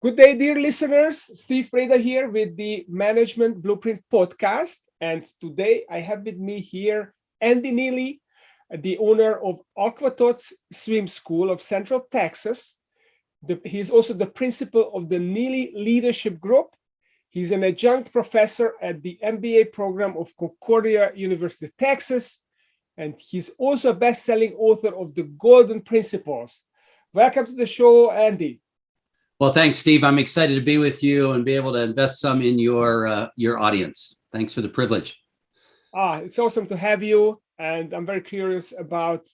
Good day, dear listeners. Steve Preda here with the Management Blueprint podcast. And today I have with me here Andy Neillie, the owner of Aqua-Tots Swim School of Central Texas. He's also the principal of the Neillie Leadership Group. He's an adjunct professor at the MBA program of Concordia University, Texas. And he's also a best-selling author of The Golden Principles. Welcome to the show, Andy. Well, thanks, Steve. I'm excited to be with you and be able to invest some in your audience. Thanks for the privilege. It's awesome to have you. And I'm very curious about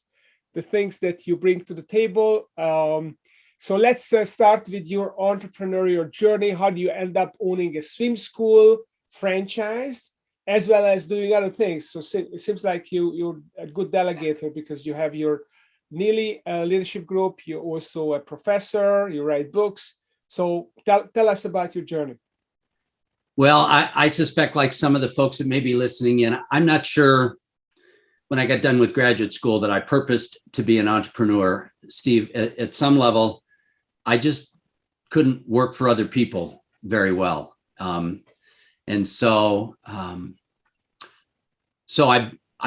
the things that you bring to the table. So let's start with your entrepreneurial journey. How do you end up owning a swim school franchise, as well as doing other things? So it seems like you're a good delegator because you have your Neillie Leadership Group. You're also a professor. You write books. So tell us about your journey. Well, I suspect, like some of the folks that may be listening in, I'm not sure when I got done with graduate school that I purposed to be an entrepreneur. Steve, at some level, I just couldn't work for other people very well. And so I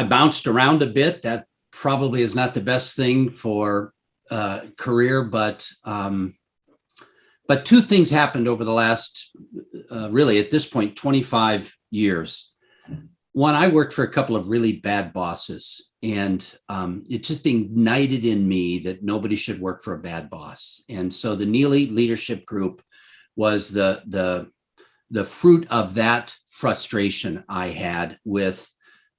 bounced around a bit. That probably is not the best thing for career, but two things happened over the last, really at this point, 25 years. One, I worked for a couple of really bad bosses, and it just ignited in me that nobody should work for a bad boss. And so the Neillie Leadership Group was the fruit of that frustration I had with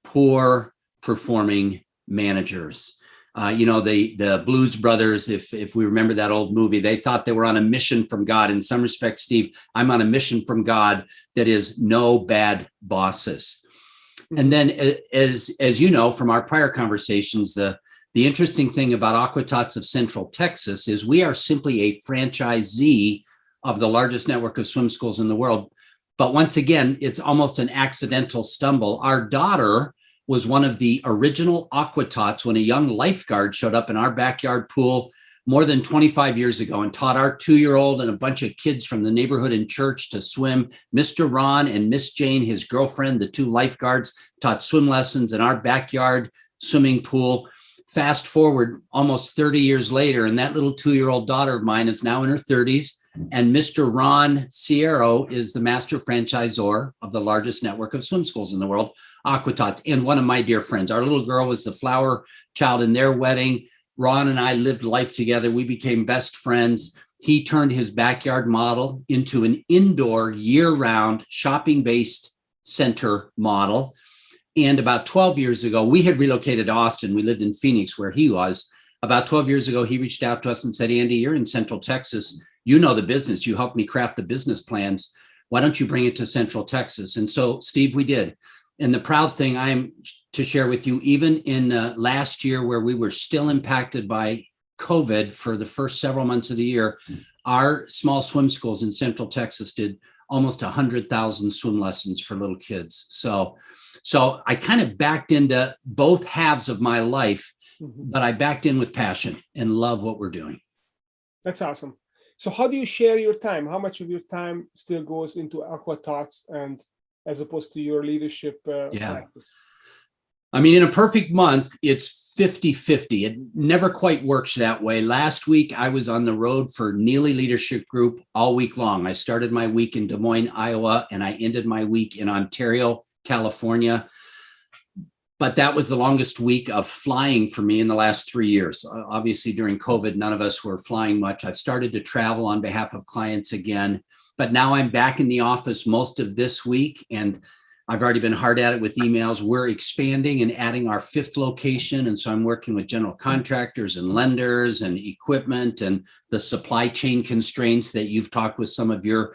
poor performing managers. The Blues Brothers, if we remember that old movie, they thought they were on a mission from God. In some respects, Steve, I'm on a mission from God that is no bad bosses. And then, as you know from our prior conversations, the interesting thing about Aqua-Tots of Central Texas is we are simply a franchisee of the largest network of swim schools in the world. But once again, it's almost an accidental stumble. Our daughter was one of the original Aqua-Tots when a young lifeguard showed up in our backyard pool more than 25 years ago and taught our 2-year-old and a bunch of kids from the neighborhood and church to swim. Mr. Ron and Miss Jane, his girlfriend, the 2 lifeguards, taught swim lessons in our backyard swimming pool. Fast forward almost 30 years later, and that little 2-year-old daughter of mine is now in her 30s. And Mr. Ron Sierro is the master franchisor of the largest network of swim schools in the world, Aqua-Tots, and one of my dear friends. Our little girl was the flower child in their wedding. Ron and I lived life together. We became best friends. He turned his backyard model into an indoor, year-round, shopping-based center model. And about 12 years ago, we had relocated to Austin. We lived in Phoenix, where he was. About 12 years ago, he reached out to us and said, Andy, you're in Central Texas. You know the business. You helped me craft the business plans. Why don't you bring it to Central Texas? And so, Steve, we did. And the proud thing I am to share with you, even in last year where we were still impacted by COVID for the first several months of the year, our small swim schools in Central Texas did almost 100,000 swim lessons for little kids. So I kind of backed into both halves of my life, but I backed in with passion and love what we're doing. That's awesome. So how do you share your time? How much of your time still goes into Aqua-Tots and as opposed to your leadership practice? I mean, in a perfect month, it's 50-50. It never quite works that way. Last week, I was on the road for Neillie Leadership Group all week long. I started my week in Des Moines, Iowa, and I ended my week in Ontario, California. But that was the longest week of flying for me in the last 3 years. Obviously, during COVID, none of us were flying much. I've started to travel on behalf of clients again, but now I'm back in the office most of this week, and I've already been hard at it with emails. We're expanding and adding our 5th location, and so I'm working with general contractors and lenders and equipment and the supply chain constraints that you've talked with some of your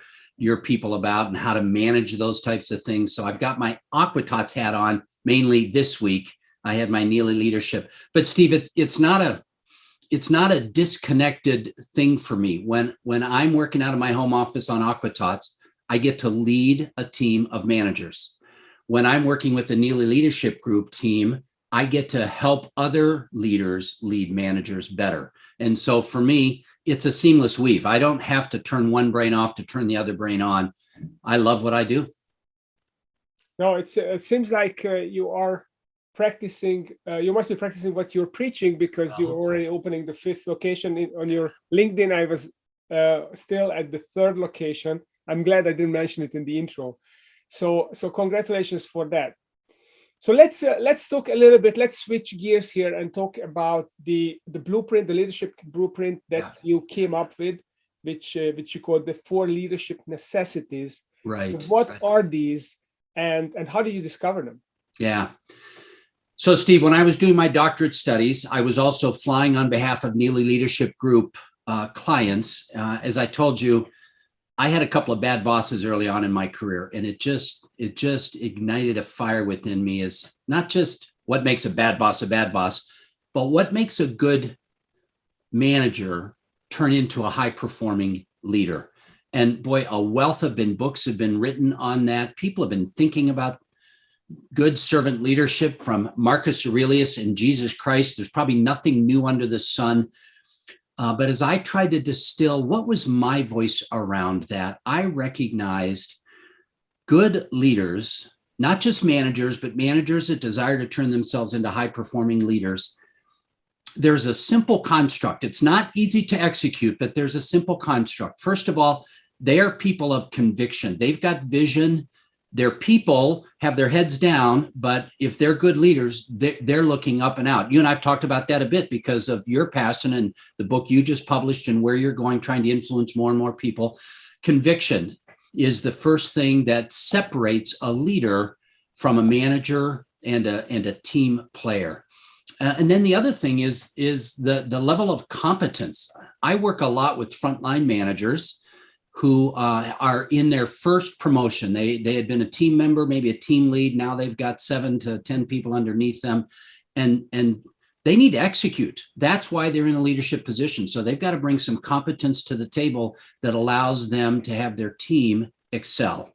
people about and how to manage those types of things. So I've got my Aqua-Tots hat on mainly this week. I had my Neillie leadership, but Steve, it's not a disconnected thing for me. When I'm working out of my home office on Aqua-Tots, I get to lead a team of managers. When I'm working with the Neillie Leadership Group team, I get to help other leaders lead managers better. And so for me, it's a seamless weave. I don't have to turn one brain off to turn the other brain on. I love what I do. No, it seems like you are practicing. You must be practicing what you're preaching, because you're already opening the 5th location on your LinkedIn. I was still at the 3rd location. I'm glad I didn't mention it in the intro. So congratulations for that. So let's talk a little bit. Let's switch gears here and talk about the blueprint, the leadership blueprint that you came up with, which you call the 4 leadership necessities. Right. So what are these, and how did you discover them? Yeah. So Steve, when I was doing my doctorate studies, I was also flying on behalf of Neillie Leadership Group clients. As I told you, I had a couple of bad bosses early on in my career, and it just ignited a fire within me, as not just what makes a bad boss, but what makes a good manager turn into a high-performing leader. And boy, a wealth of books have been written on that. People have been thinking about good servant leadership, from Marcus Aurelius and Jesus Christ. There's probably nothing new under the sun. But as I tried to distill what was my voice around that, I recognized good leaders, not just managers, but managers that desire to turn themselves into high-performing leaders. There's a simple construct. It's not easy to execute, but there's a simple construct. First of all, they are people of conviction. They've got vision. Their people have their heads down, but if they're good leaders, they're looking up and out. You and I've talked about that a bit because of your passion and the book you just published and where you're going, trying to influence more and more people. Conviction is the first thing that separates a leader from a manager and a team player. And then the other thing is the level of competence. I work a lot with frontline managers who are in their first promotion. They had been a team member, maybe a team lead. Now they've got 7 to 10 people underneath them, and they need to execute. That's why they're in a leadership position. So they've got to bring some competence to the table that allows them to have their team excel.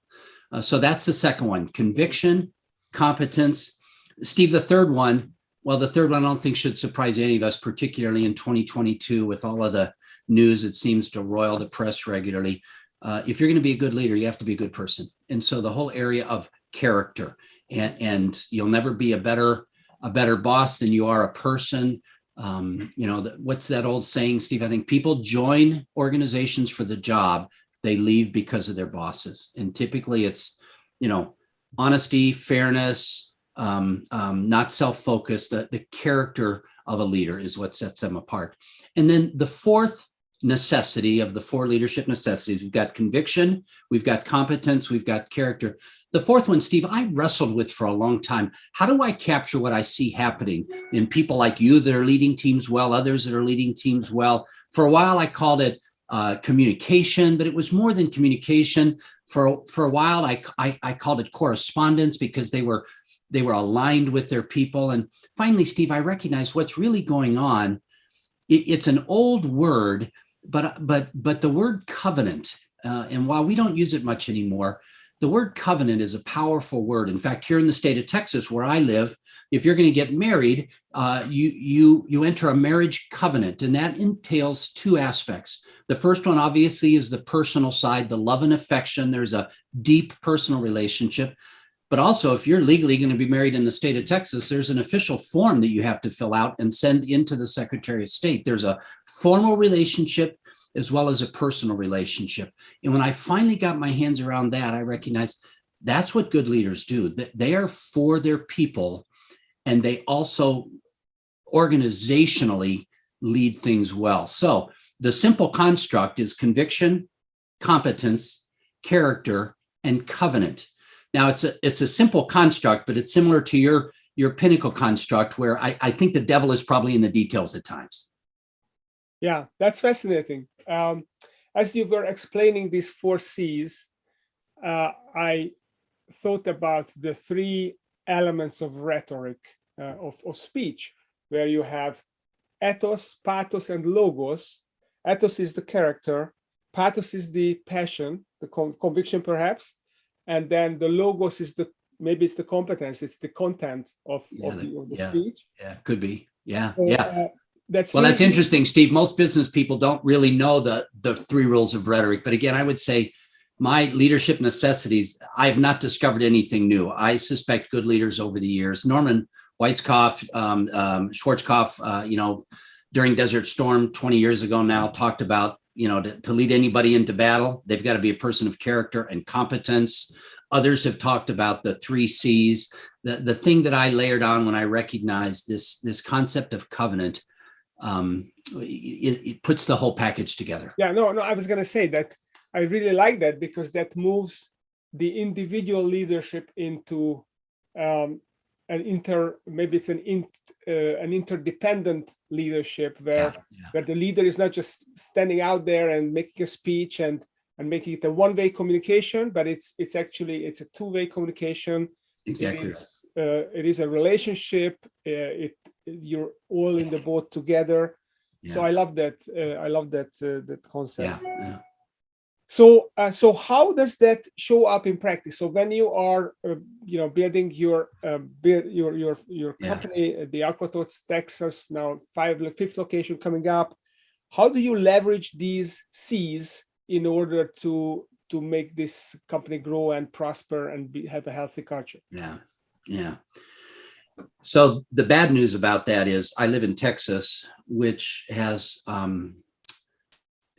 So that's the second one: conviction, competence. Steve, the third one I don't think should surprise any of us, particularly in 2022 with all of the news that seems to roil the press regularly. If you're going to be a good leader, you have to be a good person. And so the whole area of character, and you'll never be a better boss than you are a person. What's that old saying, Steve? I think people join organizations for the job. They leave because of their bosses. And typically it's, honesty, fairness, not self-focused. The character of a leader is what sets them apart. And then the fourth necessity of the 4 leadership necessities, we've got conviction, we've got competence, we've got character. The fourth one, Steve, I wrestled with for a long time. How do I capture what I see happening in people like you that are leading teams well, others that are leading teams well? For a while, I called it communication, but it was more than communication. For a while, I called it correspondence, because they were aligned with their people. And finally, Steve, I recognized what's really going on. It's an old word, but the word covenant, and while we don't use it much anymore, the word covenant is a powerful word. In fact, here in the state of Texas, where I live, if you're going to get married, you enter a marriage covenant, and that entails 2 aspects. The first one, obviously, is the personal side, the love and affection. There's a deep personal relationship. But also, if you're legally going to be married in the state of Texas, there's an official form that you have to fill out and send into the Secretary of State. There's a formal relationship as well as a personal relationship. And when I finally got my hands around that, I recognized that's what good leaders do. They are for their people, and they also organizationally lead things well. So the simple construct is conviction, competence, character, and covenant. Now, it's a simple construct, but it's similar to your pinnacle construct, where I think the devil is probably in the details at times. Yeah, that's fascinating. As you were explaining these 4 C's, I thought about the 3 elements of rhetoric, of speech, where you have ethos, pathos, and logos. Ethos is the character, pathos is the passion, the conviction perhaps, and then the logos is the maybe it's the competence, it's the content of the speech. Yeah, could be. Yeah, So, yeah. That's well, really that's interesting, Steve. Most business people don't really know the 3 rules of rhetoric. But again, I would say my leadership necessities, I have not discovered anything new. I suspect good leaders over the years. Norman Weitzkopf, Schwarzkopf, during Desert Storm 20 years ago now, talked about, to lead anybody into battle, they've got to be a person of character and competence. Others have talked about the 3 C's. The thing that I layered on when I recognized this concept of covenant, it puts the whole package together. Yeah, no, I was going to say that I really like that, because that moves the individual leadership into maybe it's an interdependent leadership where the leader is not just standing out there and making a speech and making it a one-way communication, but it's a two-way communication. Exactly. It is a relationship. You're all in the boat together. Yeah. So I love that. That concept. Yeah. So how does that show up in practice? So when you are, building your company, the Aqua-Tots Texas, now 5th location coming up, how do you leverage these C's in order to make this company grow and prosper and have a healthy culture? Yeah. So the bad news about that is I live in Texas, which has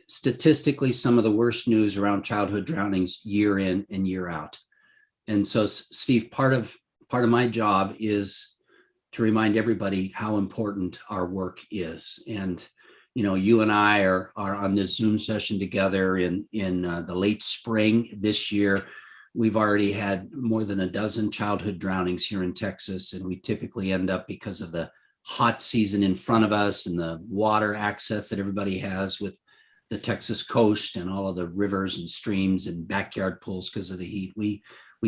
statistically some of the worst news around childhood drownings year in and year out. And so, Steve, part of my job is to remind everybody how important our work is. And you and I are on this Zoom session together in the late spring this year. We've already had more than a dozen childhood drownings here in Texas, and we typically end up, because of the hot season in front of us and the water access that everybody has with the Texas coast and all of the rivers and streams and backyard pools because of the heat, we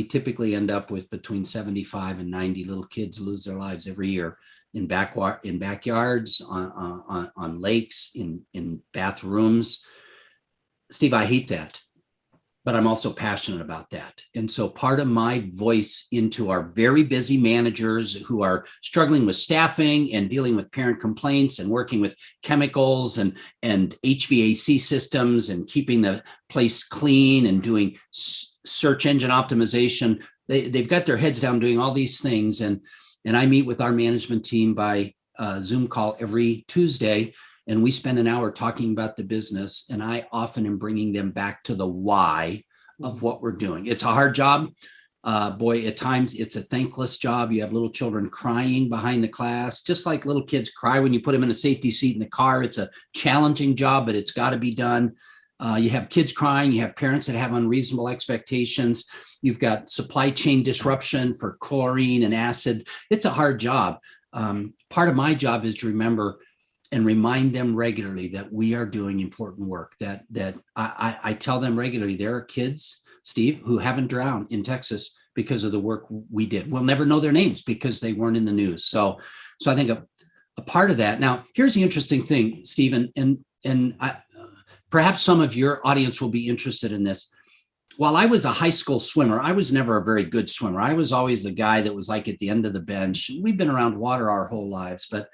typically end up with between 75 and 90 little kids lose their lives every year in backyards, on lakes, in bathrooms. Steve, I hate that, but I'm also passionate about that. And so part of my voice into our very busy managers who are struggling with staffing and dealing with parent complaints and working with chemicals and HVAC systems and keeping the place clean and doing search engine optimization, they've got their heads down doing all these things. And I meet with our management team by Zoom call every Tuesday, and we spend an hour talking about the business. And I often am bringing them back to the why of what we're doing. It's a hard job. Boy, at times it's a thankless job. You have little children crying behind the class, just like little kids cry when you put them in a safety seat in the car. It's a challenging job, but it's got to be done. You have kids crying. You have parents that have unreasonable expectations. You've got supply chain disruption for chlorine and acid. It's a hard job. Part of my job is to remember and remind them regularly that we are doing important work, that I tell them regularly, there are kids, Steve, who haven't drowned in Texas because of the work we did. We'll never know their names because they weren't in the news. So I think a part of that. Now, here's the interesting thing, Steve, and perhaps some of your audience will be interested in this. While I was a high school swimmer, I was never a very good swimmer. I was always the guy that was like at the end of the bench. We've been around water our whole lives, but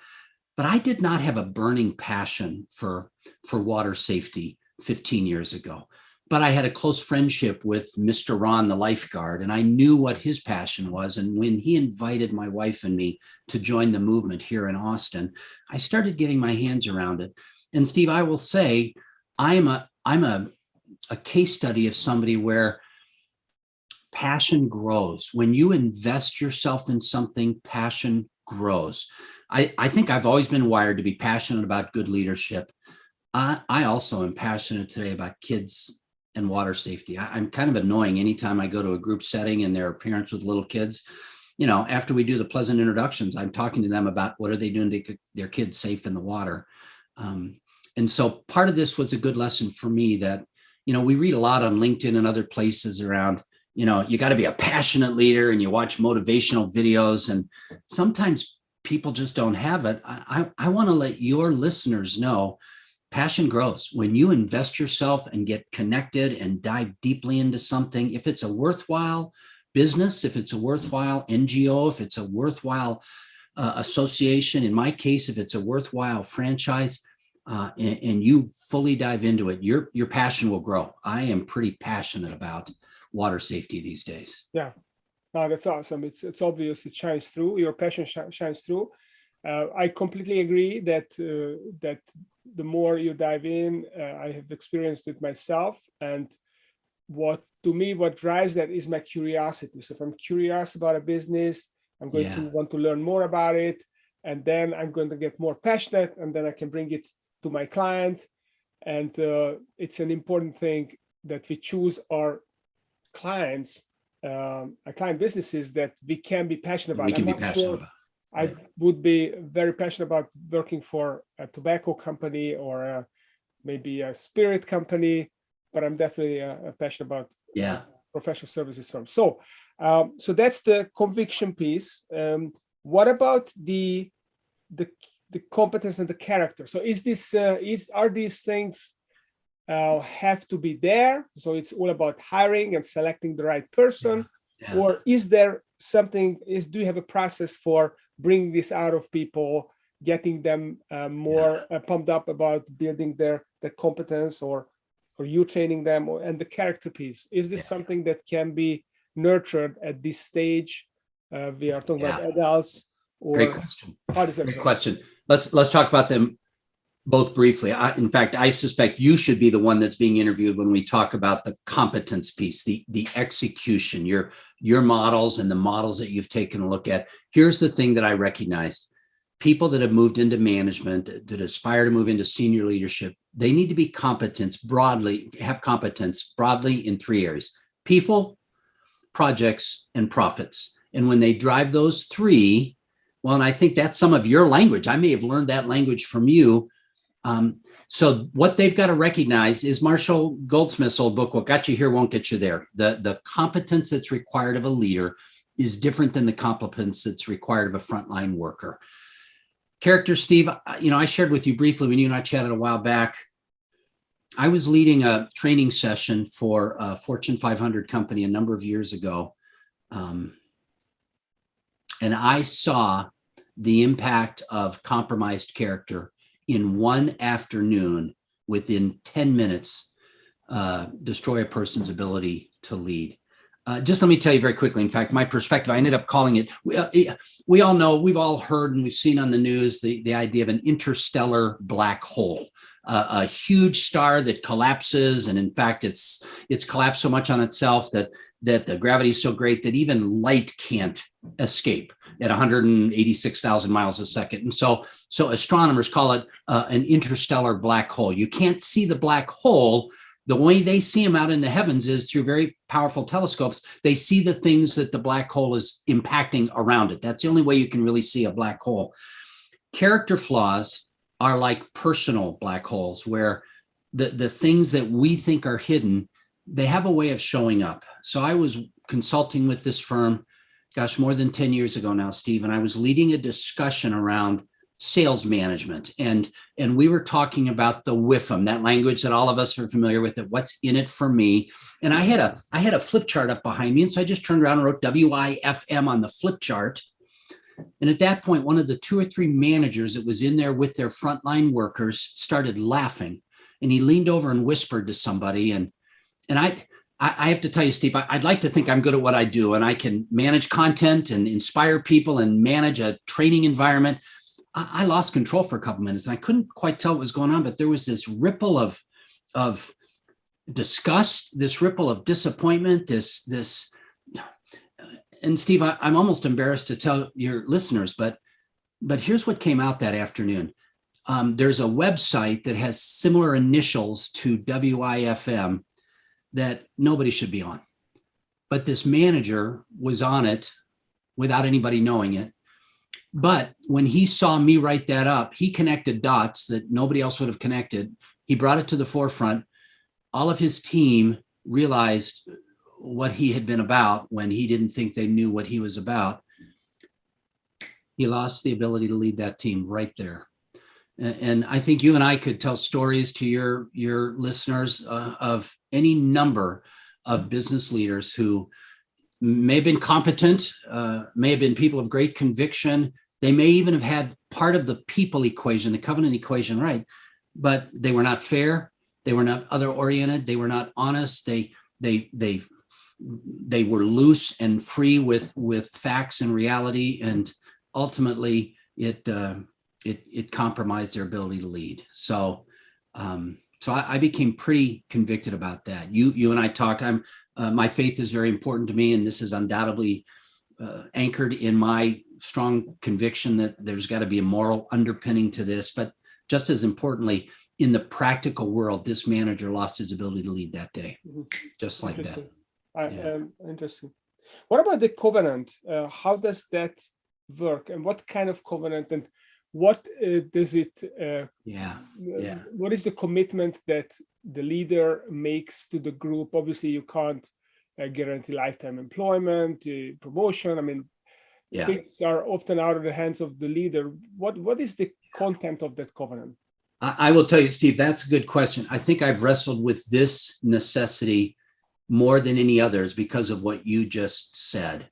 I did not have a burning passion for water safety 15 years ago. But I had a close friendship with Mr. Ron, the lifeguard, and I knew what his passion was. And when he invited my wife and me to join the movement here in Austin, I started getting my hands around it. And Steve, I will say, I'm a case study of somebody where passion grows. When you invest yourself in something, passion grows. I think I've always been wired to be passionate about good leadership. I also am passionate today about kids and water safety. I'm kind of annoying anytime I go to a group setting and there are parents with little kids. After we do the pleasant introductions, I'm talking to them about what are they doing to keep their kids safe in the water. And so part of this was a good lesson for me that, we read a lot on LinkedIn and other places around, you got to be a passionate leader and you watch motivational videos, and sometimes people just don't have it. I want to let your listeners know passion grows when you invest yourself and get connected and dive deeply into something. If it's a worthwhile business, if it's a worthwhile NGO, if it's a worthwhile association, in my case, if it's a worthwhile franchise, and you fully dive into it, your passion will grow. I am pretty passionate about water safety these days. Yeah, no, that's awesome. It's obvious. It shines through. Your passion shines through. I completely agree that that the more you dive in, I have experienced it myself, and what drives that is my curiosity. So if I'm curious about a business, I'm going to want to learn more about it, and then I'm going to get more passionate, and then I can bring it to my client. And it's an important thing that we choose our clients, our client businesses that we can be passionate about. We can be passionate about. I would be very passionate about working for a tobacco company or maybe a spirit company, but I'm definitely passionate about professional services firms. So, so that's the conviction piece. What about the competence and the character? So, are these things have to be there? So it's all about hiring and selecting the right person, or is there something? Do you have a process for bringing this out of people, getting them more pumped up about building their competence, or you training them, and the character piece? Is this something that can be nurtured at this stage? We are talking about adults. Or great question. How does that great go? question. Let's talk about them both briefly. In fact, I suspect you should be the one that's being interviewed when we talk about the competence piece, the execution, your models and the models that you've taken a look at. Here's the thing that I recognize. People that have moved into management, that aspire to move into senior leadership, they need to be have competence broadly in three areas: people, projects, and profits. And when they drive those three, well, and I think that's some of your language. I may have learned that language from you. So what they've got to recognize is Marshall Goldsmith's old book, What Got You Here Won't Get You There. The competence that's required of a leader is different than the competence that's required of a frontline worker. Character, Steve, I shared with you briefly when you and I chatted a while back. I was leading a training session for a Fortune 500 company a number of years ago. And I saw the impact of compromised character in one afternoon, within 10 minutes, destroy a person's ability to lead. Just let me tell you very quickly. In fact, my perspective, I ended up calling it, we all know, we've all heard and we've seen on the news the idea of an interstellar black hole, a huge star that collapses. And in fact, it's collapsed so much on itself that the gravity is so great that even light can't escape at 186,000 miles a second. And so astronomers call it an interstellar black hole. You can't see the black hole. The way they see them out in the heavens is through very powerful telescopes. They see the things that the black hole is impacting around it. That's the only way you can really see a black hole. Character flaws are like personal black holes, where the things that we think are hidden, they have a way of showing up. So I was consulting with this firm, more than 10 years ago now, Steve, and I was leading a discussion around sales management. And we were talking about the WIFM, that language that all of us are familiar with, what's in it for me. And I had a flip chart up behind me. And so I just turned around and wrote WIFM on the flip chart. And at that point, one of the 2 or 3 managers that was in there with their frontline workers started laughing. And he leaned over and whispered to somebody. And I have to tell you, Steve, I'd like to think I'm good at what I do, and I can manage content and inspire people and manage a training environment. I lost control for a couple minutes, and I couldn't quite tell what was going on, but there was this ripple of disgust, this ripple of disappointment, this. And Steve, I'm almost embarrassed to tell your listeners, but here's what came out that afternoon. There's a website that has similar initials to WIFM that nobody should be on. But this manager was on it without anybody knowing it. But when he saw me write that up, he connected dots that nobody else would have connected. He brought it to the forefront. All of his team realized what he had been about when he didn't think they knew what he was about. He lost the ability to lead that team right there. And I think you and I could tell stories to your listeners of any number of business leaders who may have been competent, may have been people of great conviction. They may even have had part of the people equation, the covenant equation, right? But they were not fair. They were not other oriented. They were not honest. They were loose and free with facts and reality, and ultimately it compromised their ability to lead. So I became pretty convicted about that. You and I talked. My faith is very important to me, and this is undoubtedly anchored in my strong conviction that there's got to be a moral underpinning to this. But just as importantly, in the practical world, this manager lost his ability to lead that day, just like that. Interesting. What about the covenant? How does that work, and what kind of covenant, and what does it? What is the commitment that the leader makes to the group? Obviously, you can't guarantee lifetime employment, promotion. I mean, things are often out of the hands of the leader. What is the content of that covenant? I will tell you, Steve, that's a good question. I think I've wrestled with this necessity more than any others because of what you just said.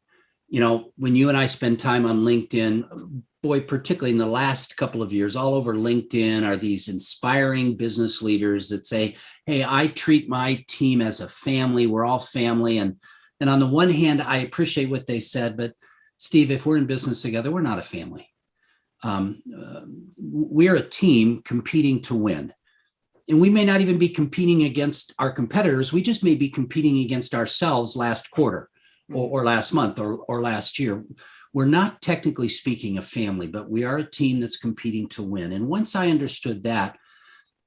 You know, when you and I spend time on LinkedIn, boy, particularly in the last couple of years, all over LinkedIn are these inspiring business leaders that say, hey, I treat my team as a family. We're all family. And on the one hand, I appreciate what they said, but Steve, if we're in business together, we're not a family. We're a team competing to win. And we may not even be competing against our competitors. We just may be competing against ourselves last quarter or last month or last year. We're not technically speaking a family, but we are a team that's competing to win. And once I understood that,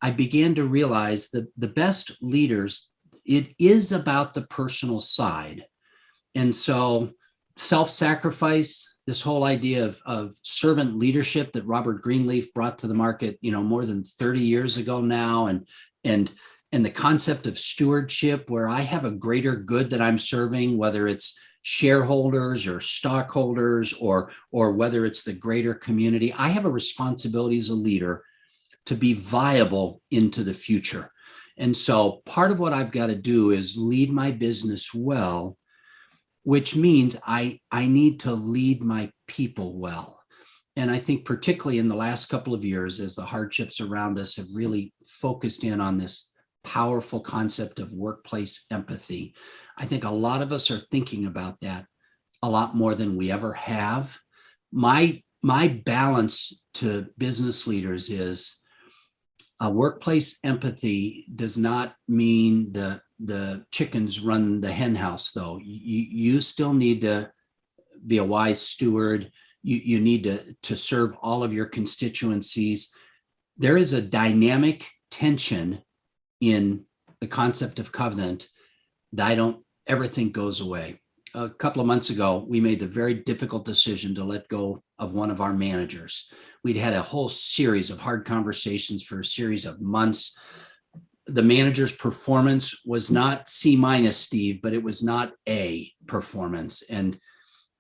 I began to realize that the best leaders, it is about the personal side. And so self-sacrifice, this whole idea of servant leadership that Robert Greenleaf brought to the market, more than 30 years ago now, and the concept of stewardship, where I have a greater good that I'm serving, whether it's shareholders or stockholders or whether it's the greater community. I have a responsibility as a leader to be viable into the future. And so part of what I've got to do is lead my business well, which means I need to lead my people well. And I think particularly in the last couple of years, as the hardships around us have really focused in on this powerful concept of workplace empathy, I think a lot of us are thinking about that a lot more than we ever have. My balance to business leaders is workplace empathy does not mean the chickens run the hen house, though. You still need to be a wise steward. You need to serve all of your constituencies. There is a dynamic tension in the concept of covenant that I don't ever think goes away. A couple of months ago, we made the very difficult decision to let go of one of our managers. We'd had a whole series of hard conversations for a series of months. The manager's performance was not C-, Steve, but it was not A performance. And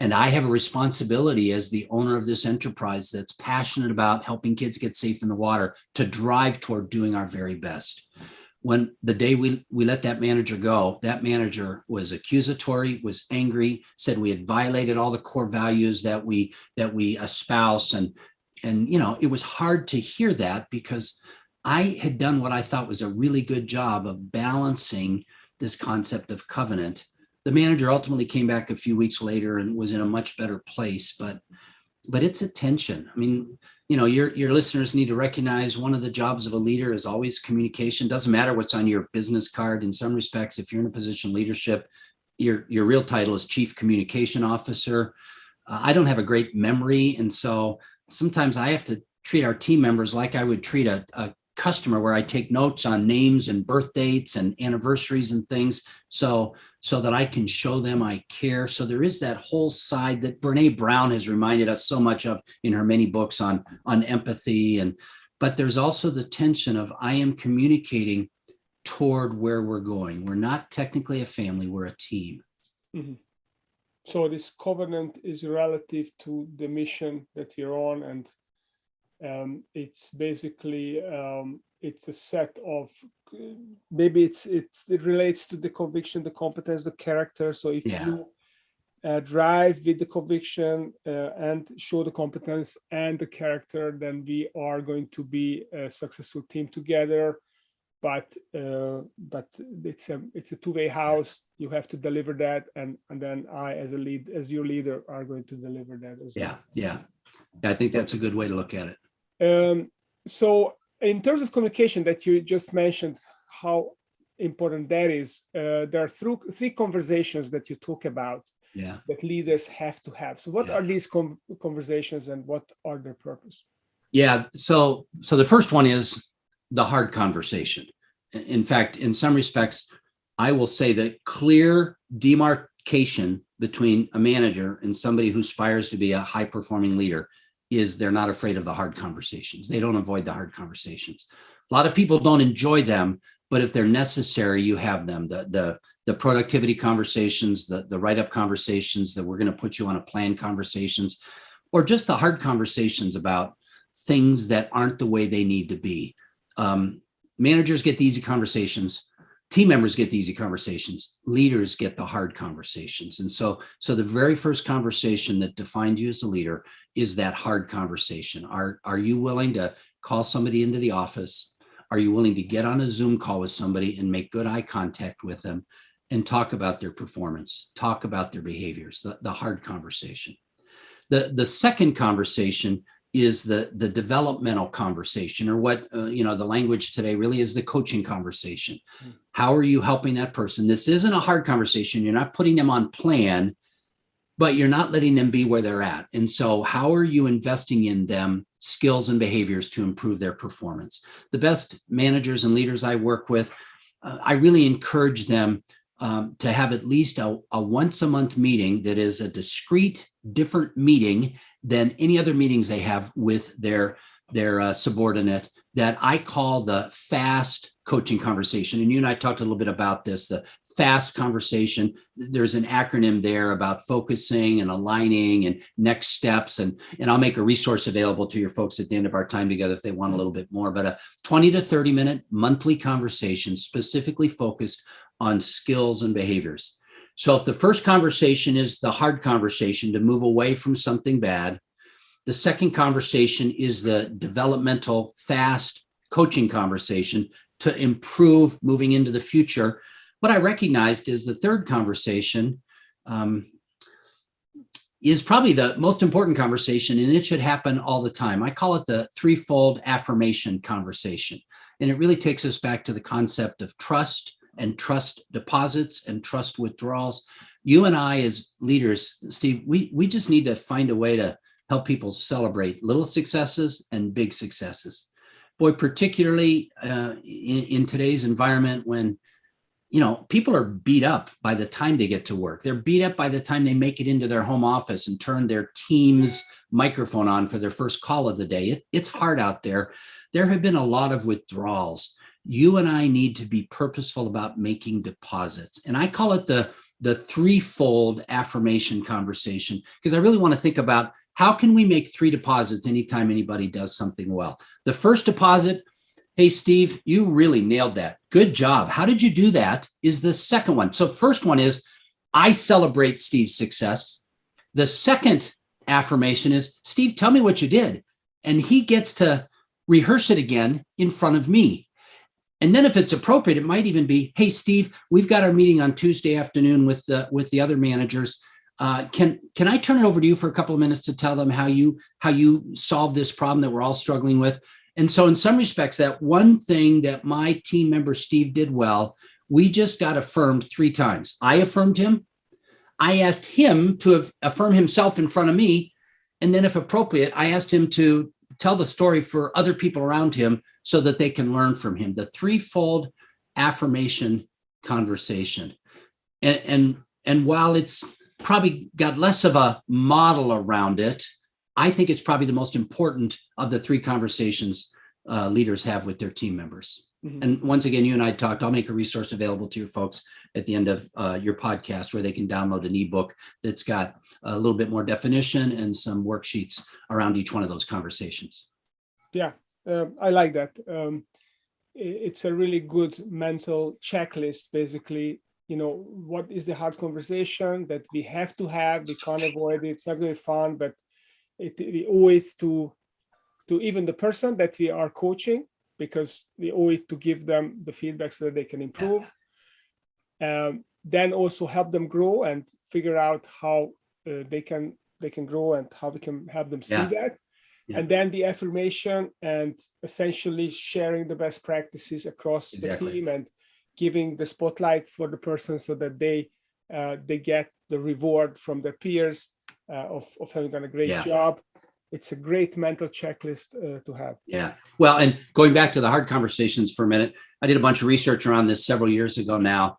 I have a responsibility as the owner of this enterprise that's passionate about helping kids get safe in the water to drive toward doing our very best. When the day we let that manager go, that manager was accusatory, was angry, said we had violated all the core values that we espouse. And it was hard to hear that because I had done what I thought was a really good job of balancing this concept of covenant. The manager ultimately came back a few weeks later and was in a much better place, but it's a tension. I mean, your listeners need to recognize one of the jobs of a leader is always communication. Doesn't matter what's on your business card. In some respects, if you're in a position of leadership, your real title is Chief Communication Officer. I don't have a great memory, and so sometimes I have to treat our team members like I would treat a customer, where I take notes on names and birth dates and anniversaries and things so that I can show them I care. So there is that whole side that Brene Brown has reminded us so much of in her many books on empathy. But there's also the tension of I am communicating toward where we're going. We're not technically a family, we're a team. Mm-hmm. So this covenant is relative to the mission that you're on, and it's basically it's a set of, maybe it relates to the conviction, the competence, the character. So if you drive with the conviction and show the competence and the character, then we are going to be a successful team together. But it's a two-way house. You have to deliver that, and then I, as your leader, are going to deliver that as well. Yeah. I think that's a good way to look at it. So in terms of communication that you just mentioned, how important that is, there are three conversations that you talk about that leaders have to have. So what are these conversations, and what are their purpose? Yeah, so the first one is the hard conversation. In fact, in some respects, I will say that clear demarcation between a manager and somebody who aspires to be a high-performing leader is they're not afraid of the hard conversations. They don't avoid the hard conversations. A lot of people don't enjoy them, but if they're necessary, you have them. The productivity conversations, the write-up conversations, that we're going to put you on a plan conversations, or just the hard conversations about things that aren't the way they need to be. Managers get the easy conversations. Team members get the easy conversations. Leaders get the hard conversations. And so the very first conversation that defined you as a leader is that hard conversation. Are you willing to call somebody into the office? Are you willing to get on a Zoom call with somebody and make good eye contact with them and talk about their performance, talk about their behaviors, the hard conversation? The second conversation is the developmental conversation, or what the language today really is the coaching conversation. How are you helping that person? This isn't a hard conversation. You're not putting them on plan, but you're not letting them be where they're at. And so how are you investing in them skills and behaviors to improve their performance? The best managers and leaders I work with, I really encourage them to have at least a once a month meeting that is a discrete, different meeting than any other meetings they have with their subordinate, that I call the FAST coaching conversation. And you and I talked a little bit about this, the FAST conversation. There's an acronym there about focusing and aligning and next steps. And I'll make a resource available to your folks at the end of our time together if they want a little bit more, but a 20 to 30 minute monthly conversation specifically focused on skills and behaviors. So if the first conversation is the hard conversation to move away from something bad, the second conversation is the developmental, fast coaching conversation to improve moving into the future. What I recognized is the third conversation is probably the most important conversation, and it should happen all the time. I call it the threefold affirmation conversation. And it really takes us back to the concept of trust, and trust deposits and trust withdrawals. You and I as leaders, Steve, we just need to find a way to help people celebrate little successes and big successes. Boy, particularly in today's environment when, people are beat up by the time they get to work. They're beat up by the time they make it into their home office and turn their Teams microphone on for their first call of the day. It's hard out there. There have been a lot of withdrawals. You and I need to be purposeful about making deposits. And I call it the threefold affirmation conversation, because I really want to think about how can we make 3 deposits anytime anybody does something well. The first deposit, hey, Steve, you really nailed that. Good job. How did you do that? Is the second one. So first one is, I celebrate Steve's success. The second affirmation is, Steve, tell me what you did. And he gets to rehearse it again in front of me. And then if it's appropriate, it might even be, hey, Steve, we've got our meeting on Tuesday afternoon with the other managers. Can I turn it over to you for a couple of minutes to tell them how you solved this problem that we're all struggling with? And so in some respects, that one thing that my team member Steve did well, we just got affirmed 3 times. I affirmed him. I asked him to affirm himself in front of me. And then if appropriate, I asked him to tell the story for other people around him so that they can learn from him. The threefold affirmation conversation. And while it's probably got less of a model around it, I think it's probably the most important of the 3 conversations leaders have with their team members. Mm-hmm. And once again, you and I talked, I'll make a resource available to your folks at the end of your podcast where they can download an ebook that's got a little bit more definition and some worksheets around each one of those conversations. Yeah, I like that. It's a really good mental checklist, basically, what is the hard conversation that we have to have. We can't avoid it. It's not going to be fun, but we owe it to even the person that we are coaching, because we owe it to give them the feedback so that they can improve. Then also help them grow and figure out how they can grow and how we can help them see that. And then the affirmation and essentially sharing the best practices across the team and giving the spotlight for the person so that they get the reward from their peers of having done a great job. It's a great mental checklist to have. Yeah. Well, and going back to the hard conversations for a minute, I did a bunch of research around this several years ago now.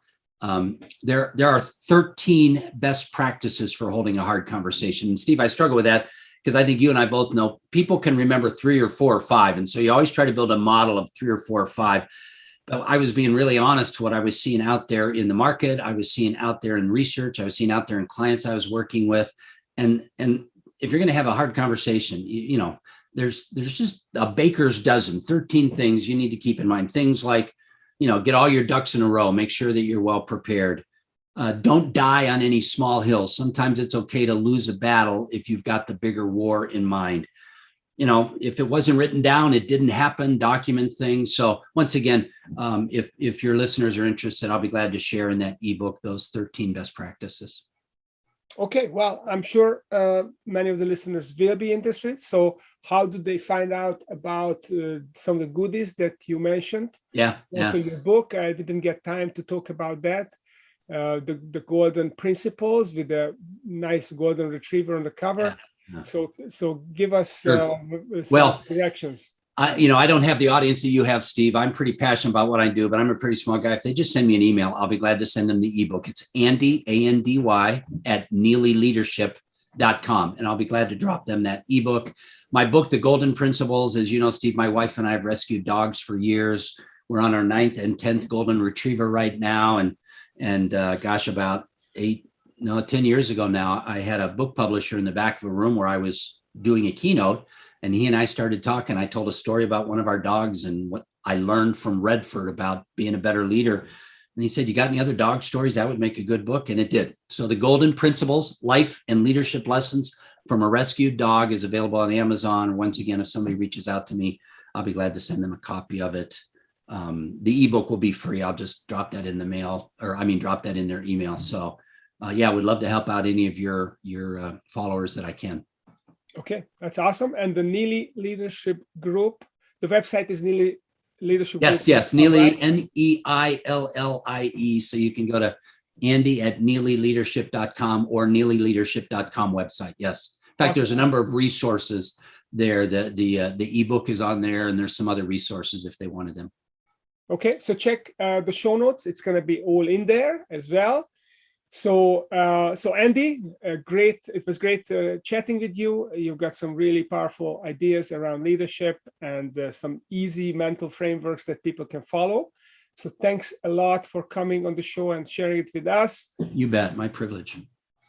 There are 13 best practices for holding a hard conversation. And Steve, I struggle with that because I think you and I both know people can remember 3 or 4 or 5. And so you always try to build a model of 3 or 4 or 5. But I was being really honest to what I was seeing out there in the market. I was seeing out there in research. I was seeing out there in clients I was working with. And if you're going to have a hard conversation, there's just a baker's dozen, 13 things you need to keep in mind. Things like, get all your ducks in a row, make sure that you're well prepared. Don't die on any small hills. Sometimes it's okay to lose a battle if you've got the bigger war in mind. If it wasn't written down, it didn't happen, document things. So once again, if your listeners are interested, I'll be glad to share in that ebook, those 13 best practices. Okay, well, I'm sure many of the listeners will be interested. So how do they find out about some of the goodies that you mentioned? Also your book, I didn't get time to talk about that. The golden principles with a nice golden retriever on the cover. So give us some directions. I don't have the audience that you have, Steve. I'm pretty passionate about what I do, but I'm a pretty small guy. If they just send me an email, I'll be glad to send them the ebook. It's Andy, A-N-D-Y, at neillieleadership.com. And I'll be glad to drop them that ebook. My book, The Golden Principles, as you know, Steve, my wife and I have rescued dogs for years. We're on our 9th and 10th golden retriever right now. And gosh, about 10 years ago now, I had a book publisher in the back of a room where I was doing a keynote. And he and I started talking. I told a story about one of our dogs and what I learned from Redford about being a better leader. And he said, you got any other dog stories? That would make a good book. And it did. So The Golden Principles, Life and Leadership Lessons from a Rescued Dog is available on Amazon. Once again, if somebody reaches out to me, I'll be glad to send them a copy of it. The ebook will be free. I'll just drop that in the mail, drop that in their email. So I would love to help out any of your followers that I can. Okay, that's awesome. And the Neillie Leadership Group, the website is Neillie Leadership Group. Yes, Neillie, Neillie. So you can go to Andy at neillieleadership.com or neillieleadership.com website. Yes. In fact, there's a number of resources there. The ebook is on there, and there's some other resources if they wanted them. Okay, so check the show notes. It's going to be all in there as well. So Andy, it was great chatting with you. You've got some really powerful ideas around leadership and some easy mental frameworks that people can follow. So thanks a lot for coming on the show and sharing it with us. You bet, my privilege.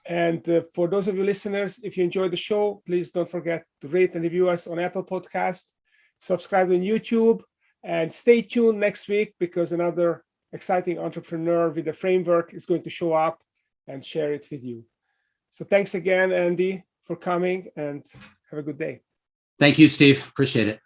And for those of you listeners, if you enjoyed the show, please don't forget to rate and review us on Apple Podcast, subscribe on YouTube, and stay tuned next week because another exciting entrepreneur with a framework is going to show up and share it with you. So thanks again, Andy, for coming, and have a good day. Thank you, Steve. Appreciate it.